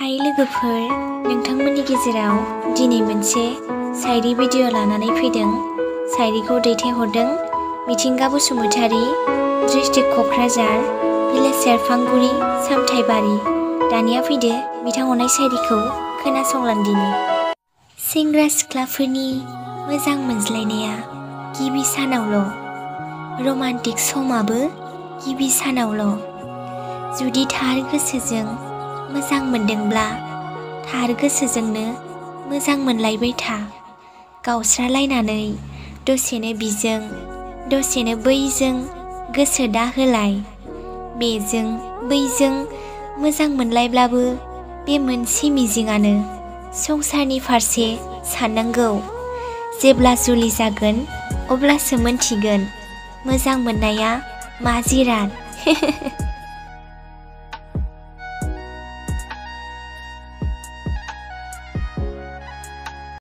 हाय लोगोफोर, नोंथांमोननि गेजेराव दिनै मोनसे शायरी भिडिअ लानानै फैदों। शायरीखौ दैथायहरदों मिथिंगा बसुमतारी, डिस्ट्रिक्ट क'क्राझार, भिलेज सेरफांगुरि, सामथाइबारि। दानिया फैदो बिथां हरनाय शायरीखौ खोनासंलांदिनि। सेंग्रा सिख्लाफोरनि मोजां मोनज्लायनाया गिबि सानावल', रमान्टिक समाबो गिबि सानावल'। जुदि थार गोसोजों मोजां मोनदोंब्ला थार गोसोजोंनो मोजां मोनलायबाय था। गावस्रालायनानै दसेनो बिजों दसेनो बैजों गोसो दा होलाय। बेजों बैजों मोजां मोनलायब्लाबो बे मोनसे मिजिंआनो संसारनि फारसे साननांगौ। जेब्ला जुलि जागोन अब्लासो मोनथिगोन मोजां मोननाया मा जिराद।